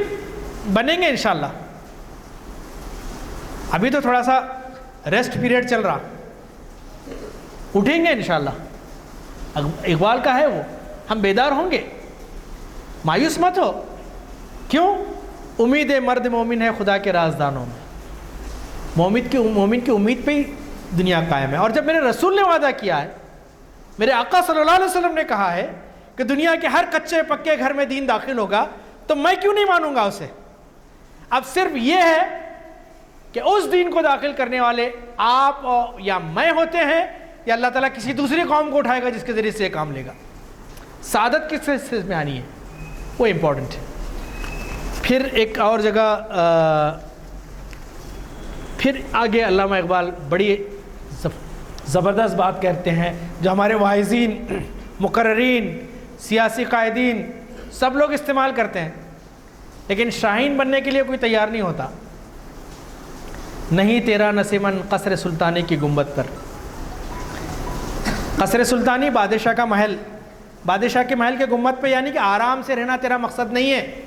S1: بنیں گے انشاءاللہ، ابھی تو تھوڑا سا ریسٹ پیریڈ چل رہا، اٹھیں گے انشاءاللہ، اقبال کا ہے وہ، ہم بیدار ہوں گے، مایوس مت ہو، کیوں؟ امید مرد مومن ہے خدا کے رازدانوں میں، مومن کی امید پہ ہی دنیا قائم ہے۔ اور جب میرے رسول نے وعدہ کیا ہے، میرے آقا صلی اللہ علیہ وسلم نے کہا ہے کہ دنیا کے ہر کچے پکے گھر میں دین داخل ہوگا، تو میں کیوں نہیں مانوں گا اسے؟ اب صرف یہ ہے کہ اس دین کو داخل کرنے والے آپ یا میں ہوتے ہیں، یا اللہ تعالیٰ کسی دوسری قوم کو اٹھائے گا جس کے ذریعے سے یہ کام لے گا۔ سعادت کس سے میں آنی ہے، وہ امپورٹنٹ ہے۔ پھر ایک اور جگہ پھر آگے علامہ اقبال بڑی زبردست بات کہتے ہیں، جو ہمارے واعظین، مقررین، سیاسی قائدین سب لوگ استعمال کرتے ہیں، لیکن شاہین بننے کے لیے کوئی تیار نہیں ہوتا۔ نہیں تیرا نسیمن قصر سلطانی کی گنبد پر، قصر سلطانی بادشاہ کا محل، بادشاہ کے محل کے گنبد پہ، یعنی کہ آرام سے رہنا تیرا مقصد نہیں ہے۔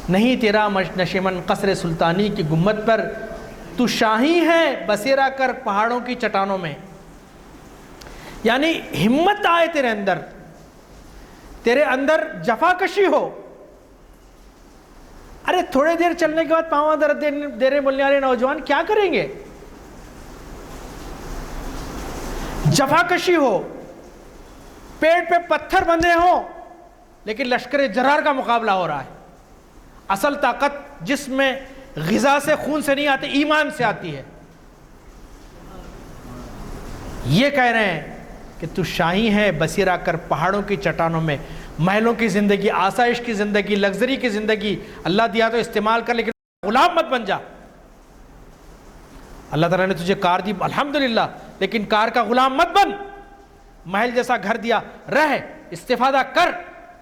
S1: نہیں تیرا نشیمن قصر سلطانی کی گنبد پر، تو شاہی ہے بسیرا کر پہاڑوں کی چٹانوں میں، یعنی ہمت آئے تیرے اندر جفا کشی ہو۔ ارے تھوڑے دیر چلنے کے بعد پاؤں درد دے رہے بولنے والے نوجوان کیا کریں گے؟ جفاکشی ہو، پیٹ پہ پتھر بندھے ہوں، لیکن لشکر جرار کا مقابلہ ہو رہا ہے۔ اصل طاقت جسم میں غذا سے خون سے نہیں آتی، ایمان سے آتی ہے۔ یہ کہہ رہے ہیں کہ تو شاہی ہے بسیرا کر پہاڑوں کی چٹانوں میں، محلوں کی زندگی، آسائش کی زندگی، لگژری کی زندگی اللہ دیا تو استعمال کر، لیکن غلام مت بن جا۔ اللہ تعالیٰ نے تجھے کار دی الحمدللہ، لیکن کار کا غلام مت بن۔ محل جیسا گھر دیا، رہ، استفادہ کر،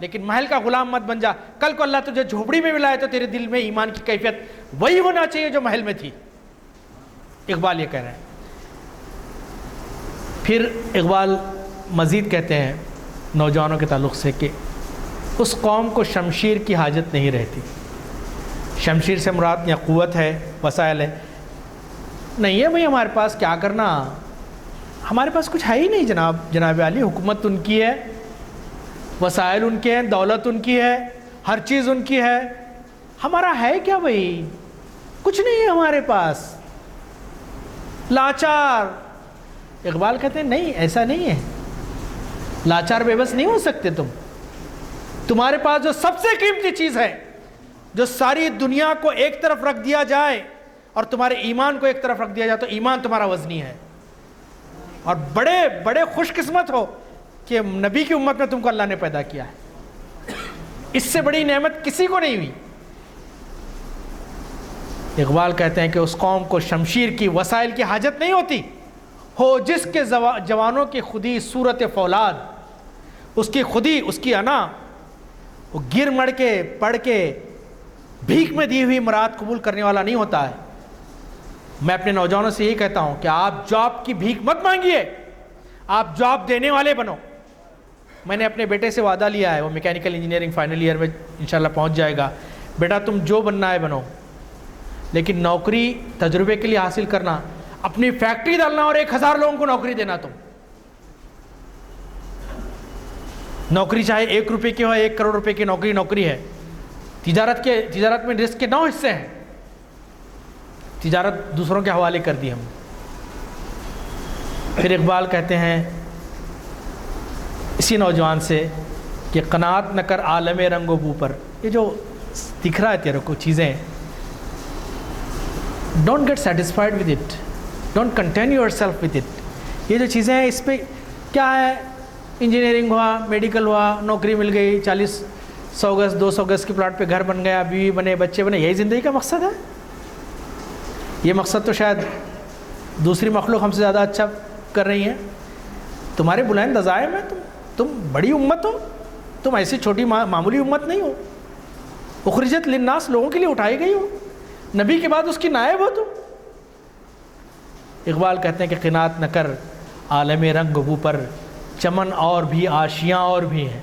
S1: لیکن محل کا غلام مت بن جا۔ کل کو اللہ تجھے جھوپڑی میں ملائے تو تیرے دل میں ایمان کی کیفیت وہی ہونا چاہیے جو محل میں تھی۔ اقبال یہ کہہ رہے ہیں۔ پھر اقبال مزید کہتے ہیں نوجوانوں کے تعلق سے کہ اس قوم کو شمشیر کی حاجت نہیں رہتی۔ شمشیر سے مراد یا قوت ہے، وسائل ہے، نہیں ہے بھئی ہمارے پاس کیا کرنا، ہمارے پاس کچھ ہے ہی نہیں جناب عالی۔ حکومت ان کی ہے، وسائل ان کے ہیں، دولت ان کی ہے، ہر چیز ان کی ہے، ہمارا ہے کیا بھئی؟ کچھ نہیں ہے ہمارے پاس، لاچار۔ اقبال کہتے ہیں نہیں، ایسا نہیں ہے، لاچار بے بس نہیں ہو سکتے تم۔ تمہارے پاس جو سب سے قیمتی چیز ہے، جو ساری دنیا کو ایک طرف رکھ دیا جائے اور تمہارے ایمان کو ایک طرف رکھ دیا جائے تو ایمان تمہارا وزنی ہے، اور بڑے بڑے خوش قسمت ہو کہ نبی کی امت میں تم کو اللہ نے پیدا کیا ہے۔ اس سے بڑی نعمت کسی کو نہیں ہوئی۔ اقبال کہتے ہیں کہ اس قوم کو شمشیر کی، وسائل کی حاجت نہیں ہوتی، ہو جس کے جوانوں کی خودی صورت فولاد، اس کی خودی، اس کی انا، وہ گر مڑ کے پڑھ کے بھیک میں دی ہوئی مراد قبول کرنے والا نہیں ہوتا ہے۔ میں اپنے نوجوانوں سے یہی کہتا ہوں کہ آپ جاب کی بھیک مت مانگیے، آپ جاب دینے والے بنو۔ میں نے اپنے بیٹے سے وعدہ لیا ہے، وہ میکینیکل انجینئرنگ فائنل ایئر میں انشاءاللہ پہنچ جائے گا، بیٹا تم جو بننا ہے بنو، لیکن نوکری تجربے کے لیے حاصل کرنا، اپنی فیکٹری ڈالنا اور 1000 لوگوں کو نوکری دینا۔ تم نوکری چاہے 1 روپے کی ہو، 1 کروڑ روپے کی نوکری ہے۔ تجارت میں رزق کے 9 حصے ہیں، تجارت دوسروں کے حوالے کر دی ہم۔ پھر اقبال کہتے ہیں اسی نوجوان سے کہ قناعت نہ کر عالم رنگ و بو پر، یہ جو دکھ رہا ہے تیرے کو چیزیں، don't get satisfied with it, don't contain yourself with it. یہ جو چیزیں ہیں اس پہ کیا ہے، انجینئرنگ ہوا، میڈیکل ہوا، نوکری مل گئی، 100 گز 200 گز کے پلاٹ پہ گھر بن گیا، بیوی بنے، بچے بنے، یہی زندگی کا مقصد ہے؟ یہ مقصد تو شاید دوسری مخلوق ہم سے زیادہ اچھا کر رہی ہیں۔ تمہارے بلند عزائم ہیں، تم بڑی امت ہو، تم ایسی چھوٹی معمولی امت نہیں ہو، اخرجت للناس، لوگوں کے لیے اٹھائی گئی ہو، نبی کے بعد اس کی نائب ہو تم۔ اقبال کہتے ہیں کہ قناعت نہ کر عالم رنگ بو پر، چمن اور بھی آشیاں اور بھی ہیں۔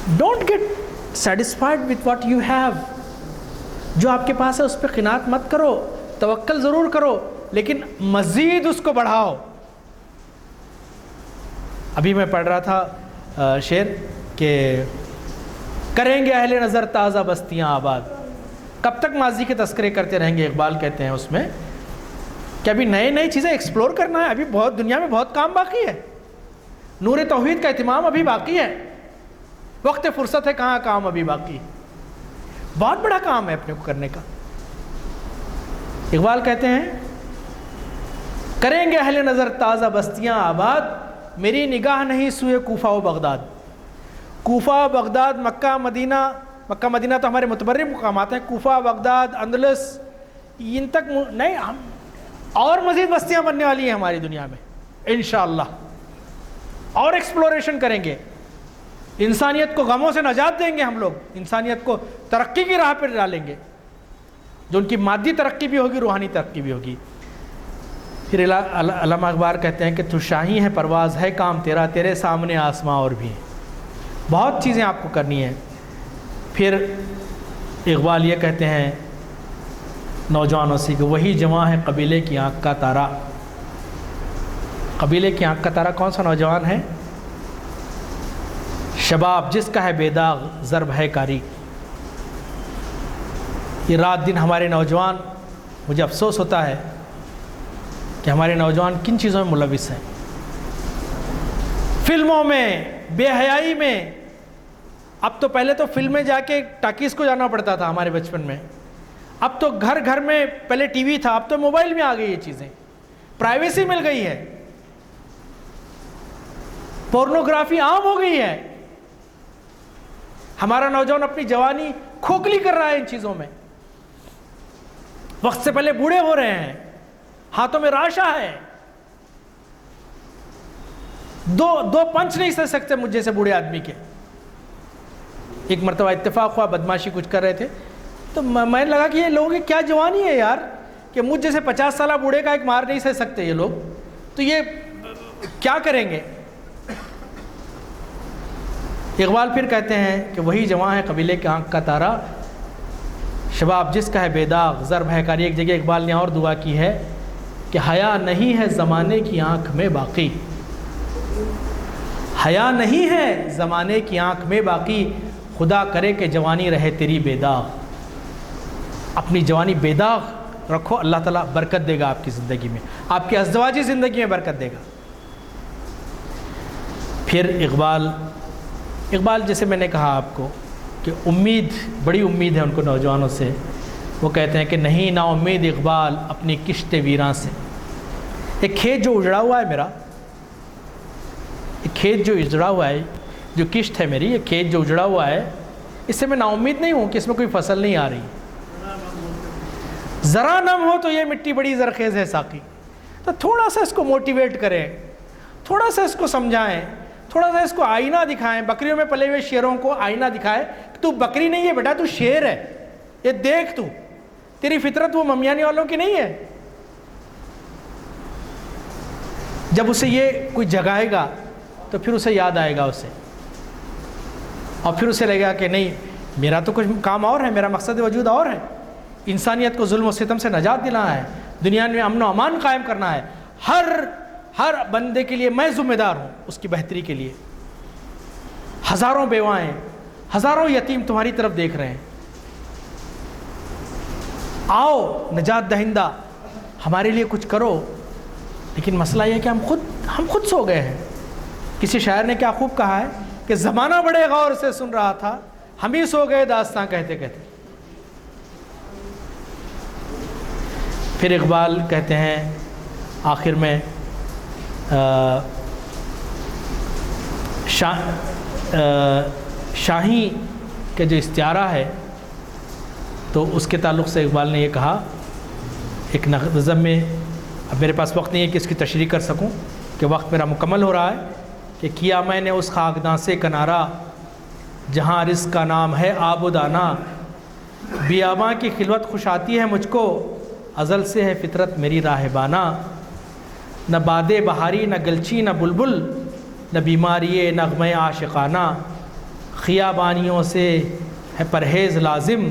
S1: Don't get satisfied with what you have, جو آپ کے پاس ہے اس پہ قناعت مت کرو، توکل ضرور کرو، لیکن مزید اس کو بڑھاؤ۔ ابھی میں پڑھ رہا تھا شعر کہ کریں گے اہل نظر تازہ بستیاں آباد، کب تک ماضی کے تذکرے کرتے رہیں گے؟ اقبال کہتے ہیں اس میں کہ ابھی نئی چیزیں ایکسپلور کرنا ہے، ابھی بہت دنیا میں بہت کام باقی ہے، نور توحید کا اہتمام ابھی باقی ہے، وقت فرصت ہے کہاں، کام ابھی باقی، بہت بڑا کام ہے اپنے کو کرنے کا۔ اقبال کہتے ہیں کریں گے اہل نظر تازہ بستیاں آباد، میری نگاہ نہیں سوئے کوفہ و بغداد۔ کوفہ، بغداد، مکہ مدینہ تو ہمارے متبرک مقامات ہیں، کوفہ، بغداد، اندلس، ان تک نہیں، ہم اور مزید بستیاں بننے والی ہیں ہماری دنیا میں انشاءاللہ، اور ایکسپلوریشن کریں گے، انسانیت کو غموں سے نجات دیں گے، ہم لوگ انسانیت کو ترقی کی راہ پر ڈالیں گے، جو ان کی مادی ترقی بھی ہوگی، روحانی ترقی بھی ہوگی۔ پھر علامہ اقبال کہتے ہیں کہ تو شاہی ہے پرواز ہے کام تیرا، تیرے سامنے آسماں اور بھی ہیں، بہت چیزیں آپ کو کرنی ہیں۔ پھر اقبال یہ کہتے ہیں نوجوانوں سے کہ وہی جواں ہے قبیلے کی آنکھ کا تارا۔ قبیلے کی آنکھ کا تارا کون سا نوجوان ہے؟ شباب جس کا ہے بے داغ ضرب ہے کاری، یہ رات دن ہمارے نوجوان، مجھے افسوس ہوتا ہے کہ ہمارے نوجوان کن چیزوں میں ملوث ہیں، فلموں میں، بے حیائی میں۔ اب تو پہلے تو فلمیں جا کے ٹاکیز کو جانا پڑتا تھا ہمارے بچپن میں، اب تو گھر گھر میں پہلے ٹی وی تھا، اب تو موبائل میں آ گئی یہ چیزیں، پرائیویسی مل گئی ہے، پورنوگرافی عام ہو گئی ہے۔ ہمارا نوجوان اپنی جوانی کھوکھلی کر رہا ہے ان چیزوں میں، وقت سے پہلے بوڑھے ہو رہے ہیں، ہاتھوں میں راشا ہے، دو پنچ نہیں سہ سکتے مجھ جیسے بوڑھے آدمی کے۔ ایک مرتبہ اتفاق ہوا، بدماشی کچھ کر رہے تھے تو میں لگا کہ یہ لوگوں کی کیا جوانی ہے یار، کہ مجھ جیسے 50 سالہ بوڑھے کا ایک مار نہیں سہ سکتے یہ لوگ، تو یہ کیا کریں گے؟ اقبال پھر کہتے ہیں کہ وہی جواں ہے قبیلے کے آنکھ کا تارا، شباب جس کا ہے بے داغ ضرب ہے کاری۔ ایک جگہ اقبال نے اور دعا کی ہے کہ حیا نہیں ہے زمانے کی آنکھ میں باقی، حیا نہیں ہے زمانے کی آنکھ میں باقی، خدا کرے کہ جوانی رہے تیری بے داغ۔ اپنی جوانی بے داغ رکھو، اللہ تعالیٰ برکت دے گا آپ کی زندگی میں، آپ کی ازدواجی زندگی میں برکت دے گا۔ پھر اقبال جیسے میں نے کہا آپ کو کہ امید، بڑی امید ہے ان کو نوجوانوں سے، وہ کہتے ہیں کہ نہیں نا امید اقبال اپنی کشت ویراں سے۔ ایک کھیت جو اجڑا ہوا ہے میرا، ایک کھیت جو اجڑا ہوا ہے، جو کشت ہے میری، یہ کھیت جو اجڑا ہوا ہے، اس سے میں نا امید نہیں ہوں کہ اس میں کوئی فصل نہیں آ رہی۔ ذرا نم ہو تو یہ مٹی بڑی زرخیز ہے ساقی۔ تو تھوڑا سا اس کو موٹیویٹ کریں، تھوڑا سا اس کو سمجھائیں، تھوڑا سا اس کو آئینہ دکھائیں، بکریوں میں پلے ہوئے شیروں کو آئینہ دکھائے کہ تو بکری نہیں ہے بیٹا، تو شیر ہے، یہ دیکھ تو تیری فطرت وہ ممیانی والوں کی نہیں ہے۔ جب اسے یہ کوئی جگائے گا تو پھر اسے یاد آئے گا اسے، اور پھر اسے لگے گا کہ نہیں میرا تو کچھ کام اور ہے، میرا مقصد وجود اور ہے، انسانیت کو ظلم و ستم سے نجات دلانا ہے، دنیا میں امن و امان قائم کرنا ہے، ہر بندے کے لیے میں ذمہ دار ہوں اس کی بہتری کے لیے۔ ہزاروں بیوائیں، ہزاروں یتیم تمہاری طرف دیکھ رہے ہیں، آؤ نجات دہندہ ہمارے لیے کچھ کرو۔ لیکن مسئلہ یہ ہے کہ ہم خود سو گئے ہیں۔ کسی شاعر نے کیا خوب کہا ہے کہ زمانہ بڑے غور سے سن رہا تھا، ہم ہی سو گئے داستاں کہتے کہتے۔ پھر اقبال کہتے ہیں آخر میں شاہی کا جو استعارہ ہے تو اس کے تعلق سے اقبال نے یہ کہا ایک نظم میں، اب میرے پاس وقت نہیں ہے کہ اس کی تشریح کر سکوں کہ وقت میرا مکمل ہو رہا ہے، کہ کیا میں نے اس خاکداں سے کنارہ جہاں رزق کا نام ہے آب و دانہ، بیاباں کی خلوت خوش آتی ہے مجھ کو، ازل سے ہے فطرت میری راہبانہ، نہ باد بہاری نہ گلچی نہ بلبل، نہ بیماری نغمہ عاشقانہ، خیابانیوں سے ہے پرہیز لازم،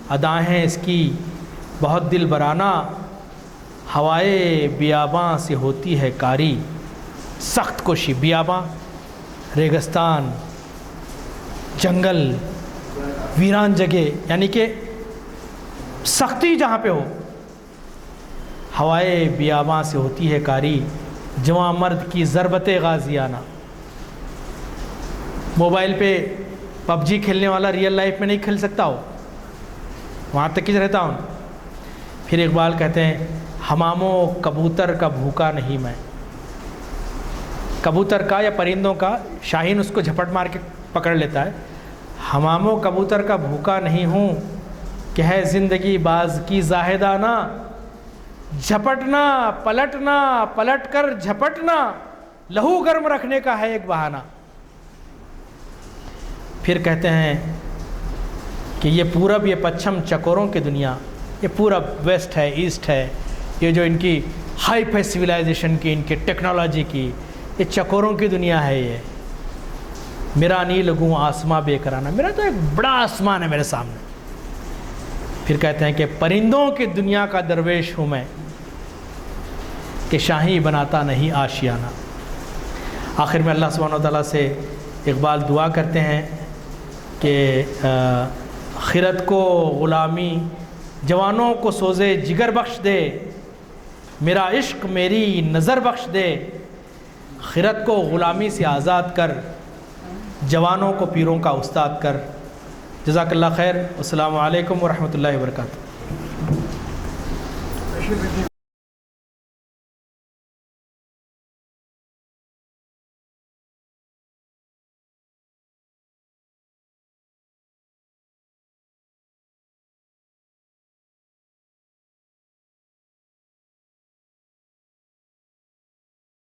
S1: ادائیں اس کی بہت دل برانہ، ہوائے بیاباں سے ہوتی ہے کاری، سخت کوشی، بیاباں ریگستان، جنگل، ویران جگہ، یعنی کہ سختی جہاں پہ ہو، ہوائے بیاباں سے ہوتی ہے کاری، جواں مرد کی ضربت غازیانہ۔ موبائل پہ پب جی کھیلنے والا ریئل لائف میں نہیں کھیل سکتا ہو، وہاں تک ہی رہتا ہوں۔ پھر اقبال کہتے ہیں حمام و کبوتر کا بھوکا نہیں میں، کبوتر کا یا پرندوں کا، شاہین اس کو جھپٹ مار کے پکڑ لیتا ہے، حمام و کبوتر کا بھوکا نہیں ہوں کہ ہے زندگی باز کی زاہدانہ، جھپٹنا پلٹنا پلٹ کر جھپٹنا لہو گرم رکھنے کا ہے ایک بہانہ۔ پھر کہتے ہیں کہ یہ پورب یہ پچھم چکوروں کی دنیا، یہ پورب ویسٹ ہے ایسٹ ہے، یہ جو ان کی ہائی فائی سویلائزیشن کی، ان کی ٹیکنالوجی کی، یہ چکوروں کی دنیا ہے۔ یہ میرا نہیں لگوں آسماں بے کرانہ، میرا تو ایک بڑا آسمان ہے میرے سامنے۔ پھر کہتے ہیں کہ پرندوں کی دنیا کا درویش ہوں میں، کہ شاہی بناتا نہیں آشیانہ۔ آخر میں اللہ سبحانہ و تعالیٰ سے اقبال دعا کرتے ہیں کہ خرد کو غلامی جوانوں کو سوزے جگر بخش دے، میرا عشق میری نظر بخش دے، خرد کو غلامی سے آزاد کر، جوانوں کو پیروں کا استاد کر۔ جزاک اللہ خیر، السلام علیکم ورحمۃ اللہ وبرکاتہ۔